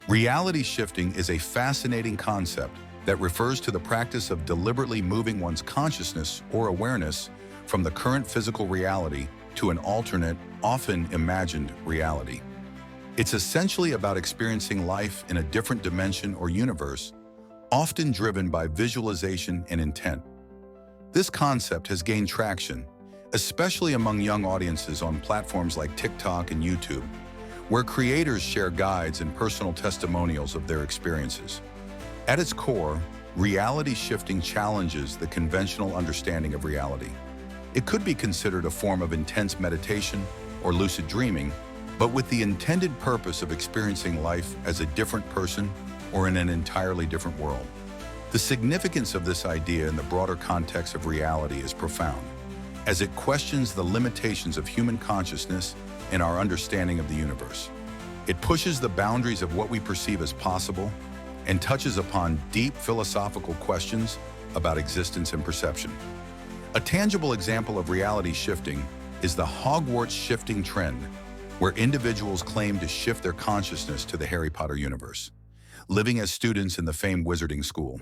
Reality shifting is a fascinating concept that refers to the practice of deliberately moving one's consciousness or awareness from the current physical reality to an alternate, often imagined reality. It's essentially about experiencing life in a different dimension or universe, often driven by visualization and intent. This concept has gained traction, especially among young audiences on platforms like TikTok and YouTube, where creators share guides and personal testimonials of their experiences. At its core, reality shifting challenges the conventional understanding of reality. It could be considered a form of intense meditation or lucid dreaming, but with the intended purpose of experiencing life as a different person or in an entirely different world. The significance of this idea in the broader context of reality is profound, as it questions the limitations of human consciousness and our understanding of the universe. It pushes the boundaries of what we perceive as possible and touches upon deep philosophical questions about existence and perception. A tangible example of reality shifting is the Hogwarts shifting trend, where individuals claim to shift their consciousness to the Harry Potter universe, living as students in the famed wizarding school.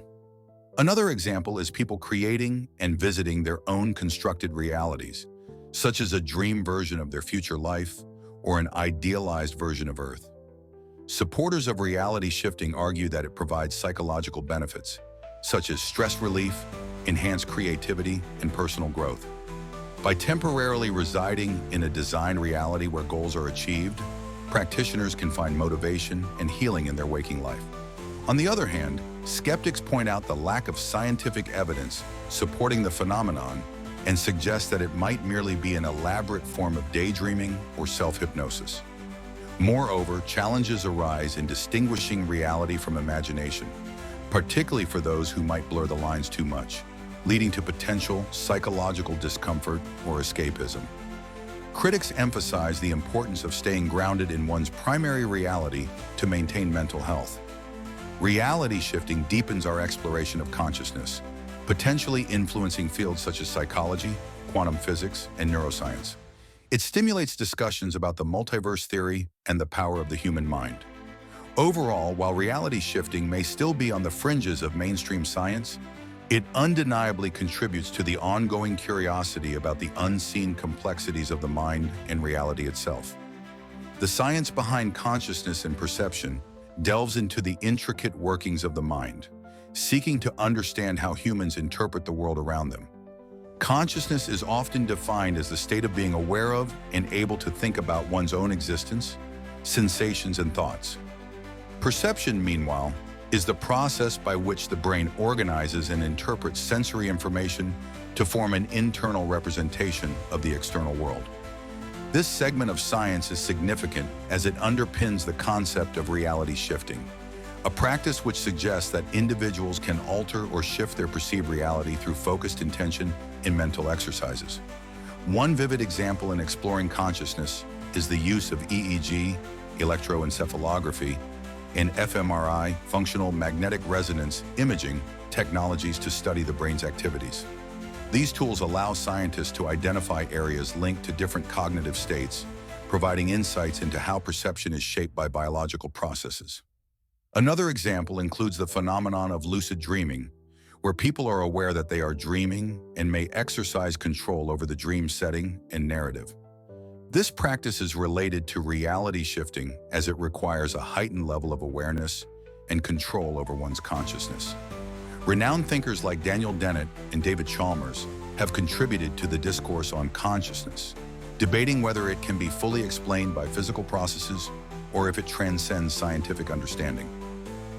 Another example is people creating and visiting their own constructed realities, such as a dream version of their future life or an idealized version of Earth. Supporters of reality shifting argue that it provides psychological benefits, such as stress relief, enhanced creativity, and personal growth. By temporarily residing in a designed reality where goals are achieved, practitioners can find motivation and healing in their waking life. On the other hand, skeptics point out the lack of scientific evidence supporting the phenomenon and suggest that it might merely be an elaborate form of daydreaming or self-hypnosis. Moreover, challenges arise in distinguishing reality from imagination, particularly for those who might blur the lines too much, leading to potential psychological discomfort or escapism. Critics emphasize the importance of staying grounded in one's primary reality to maintain mental health. Reality shifting deepens our exploration of consciousness, potentially influencing fields such as psychology, quantum physics, and neuroscience. It stimulates discussions about the multiverse theory and the power of the human mind. Overall, while reality shifting may still be on the fringes of mainstream science, it undeniably contributes to the ongoing curiosity about the unseen complexities of the mind and reality itself. The science behind consciousness and perception delves into the intricate workings of the mind, seeking to understand how humans interpret the world around them. Consciousness is often defined as the state of being aware of and able to think about one's own existence, sensations, and thoughts. Perception, meanwhile, is the process by which the brain organizes and interprets sensory information to form an internal representation of the external world. This segment of science is significant as it underpins the concept of reality shifting, a practice which suggests that individuals can alter or shift their perceived reality through focused intention and mental exercises. One vivid example in exploring consciousness is the use of EEG, electroencephalography, and fMRI, functional magnetic resonance imaging technologies to study the brain's activities. These tools allow scientists to identify areas linked to different cognitive states, providing insights into how perception is shaped by biological processes. Another example includes the phenomenon of lucid dreaming, where people are aware that they are dreaming and may exercise control over the dream setting and narrative. This practice is related to reality shifting as it requires a heightened level of awareness and control over one's consciousness. Renowned thinkers like Daniel Dennett and David Chalmers have contributed to the discourse on consciousness, debating whether it can be fully explained by physical processes or if it transcends scientific understanding.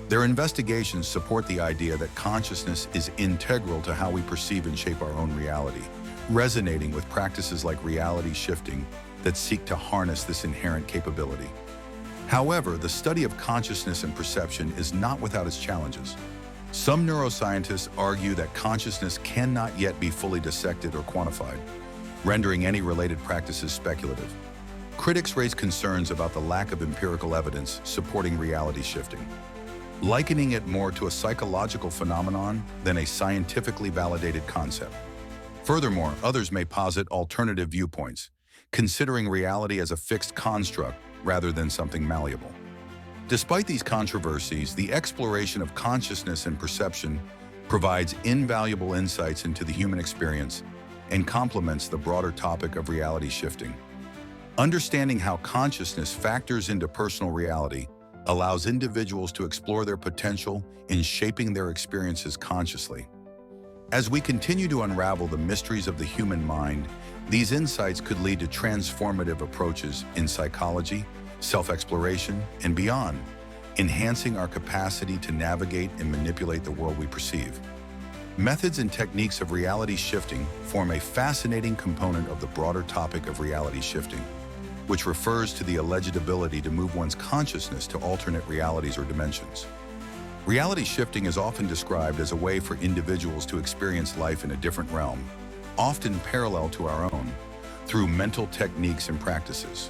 Their investigations support the idea that consciousness is integral to how we perceive and shape our own reality, resonating with practices like reality shifting that seek to harness this inherent capability. However, the study of consciousness and perception is not without its challenges. Some neuroscientists argue that consciousness cannot yet be fully dissected or quantified, rendering any related practices speculative. Critics raise concerns about the lack of empirical evidence supporting reality shifting, likening it more to a psychological phenomenon than a scientifically validated concept. Furthermore, others may posit alternative viewpoints, considering reality as a fixed construct rather than something malleable. Despite these controversies, the exploration of consciousness and perception provides invaluable insights into the human experience and complements the broader topic of reality shifting. Understanding how consciousness factors into personal reality allows individuals to explore their potential in shaping their experiences consciously. As we continue to unravel the mysteries of the human mind, these insights could lead to transformative approaches in psychology, self-exploration, and beyond, enhancing our capacity to navigate and manipulate the world we perceive. Methods and techniques of reality shifting form a fascinating component of the broader topic of reality shifting, which refers to the alleged ability to move one's consciousness to alternate realities or dimensions. Reality shifting is often described as a way for individuals to experience life in a different realm, often parallel to our own, through mental techniques and practices.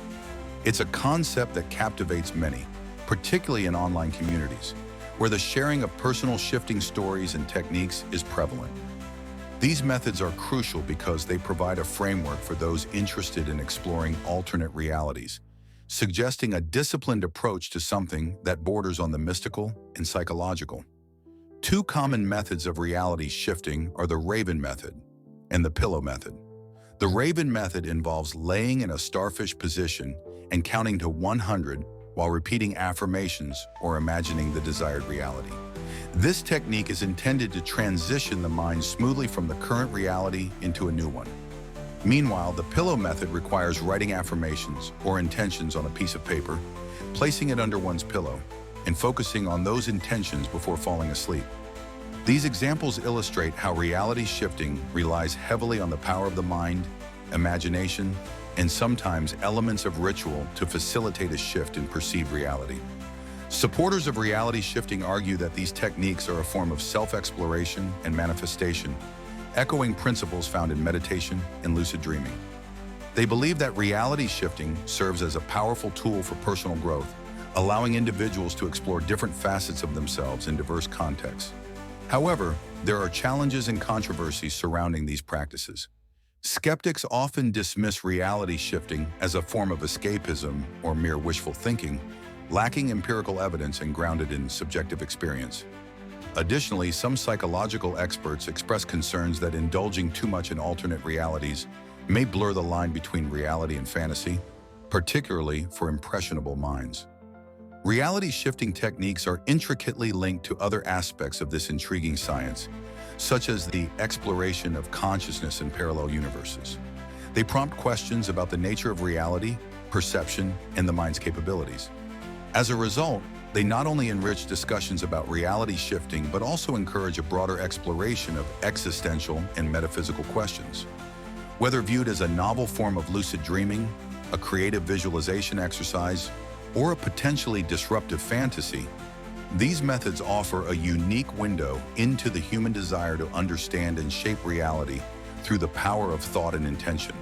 It's a concept that captivates many, particularly in online communities, where the sharing of personal shifting stories and techniques is prevalent. These methods are crucial because they provide a framework for those interested in exploring alternate realities, suggesting a disciplined approach to something that borders on the mystical and psychological. Two common methods of reality shifting are the Raven method and the pillow method. The Raven method involves laying in a starfish position and counting to 100 while repeating affirmations or imagining the desired reality. This technique is intended to transition the mind smoothly from the current reality into a new one. Meanwhile, the pillow method requires writing affirmations or intentions on a piece of paper, placing it under one's pillow, and focusing on those intentions before falling asleep. These examples illustrate how reality shifting relies heavily on the power of the mind, imagination, and sometimes elements of ritual to facilitate a shift in perceived reality. Supporters of reality shifting argue that these techniques are a form of self-exploration and manifestation, echoing principles found in meditation and lucid dreaming. They believe that reality shifting serves as a powerful tool for personal growth, allowing individuals to explore different facets of themselves in diverse contexts. However, there are challenges and controversies surrounding these practices. Skeptics often dismiss reality shifting as a form of escapism or mere wishful thinking, lacking empirical evidence and grounded in subjective experience. Additionally, some psychological experts express concerns that indulging too much in alternate realities may blur the line between reality and fantasy, particularly for impressionable minds. Reality shifting techniques are intricately linked to other aspects of this intriguing science, such as the exploration of consciousness in parallel universes. They prompt questions about the nature of reality, perception, and the mind's capabilities. As a result, they not only enrich discussions about reality shifting, but also encourage a broader exploration of existential and metaphysical questions. Whether viewed as a novel form of lucid dreaming, a creative visualization exercise, or a potentially disruptive fantasy, these methods offer a unique window into the human desire to understand and shape reality through the power of thought and intention.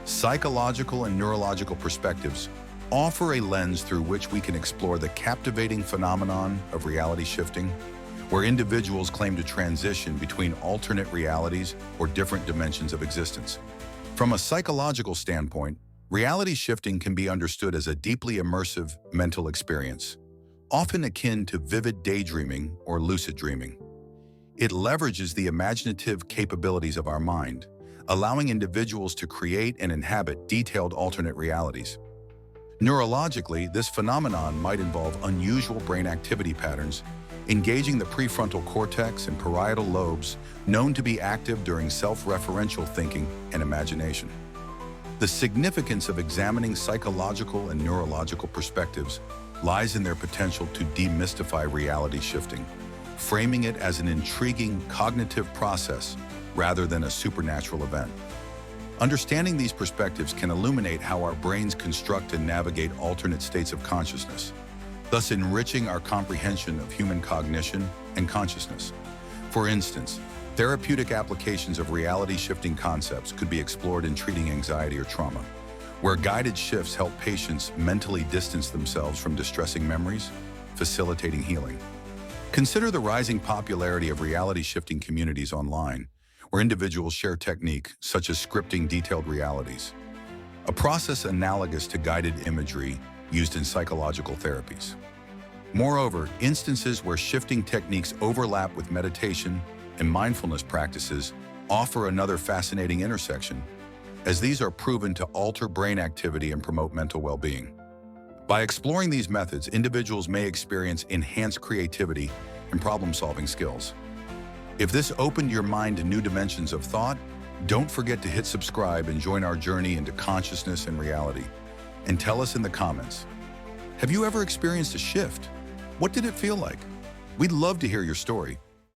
Psychological and neurological perspectives offer a lens through which we can explore the captivating phenomenon of reality shifting, where individuals claim to transition between alternate realities or different dimensions of existence. From a psychological standpoint, reality shifting can be understood as a deeply immersive mental experience, often akin to vivid daydreaming or lucid dreaming. It leverages the imaginative capabilities of our mind, allowing individuals to create and inhabit detailed alternate realities. Neurologically, this phenomenon might involve unusual brain activity patterns, engaging the prefrontal cortex and parietal lobes known to be active during self-referential thinking and imagination. The significance of examining psychological and neurological perspectives lies in their potential to demystify reality shifting, framing it as an intriguing cognitive process rather than a supernatural event. Understanding these perspectives can illuminate how our brains construct and navigate alternate states of consciousness, thus enriching our comprehension of human cognition and consciousness. For instance, therapeutic applications of reality-shifting concepts could be explored in treating anxiety or trauma, where guided shifts help patients mentally distance themselves from distressing memories, facilitating healing. Consider the rising popularity of reality-shifting communities online, where individuals share techniques such as scripting detailed realities, a process analogous to guided imagery used in psychological therapies. Moreover, instances where shifting techniques overlap with meditation and mindfulness practices offer another fascinating intersection, as these are proven to alter brain activity and promote mental well-being. By exploring these methods, individuals may experience enhanced creativity and problem-solving skills. If this opened your mind to new dimensions of thought, don't forget to hit subscribe and join our journey into consciousness and reality. And tell us in the comments, have you ever experienced a shift? What did it feel like? We'd love to hear your story.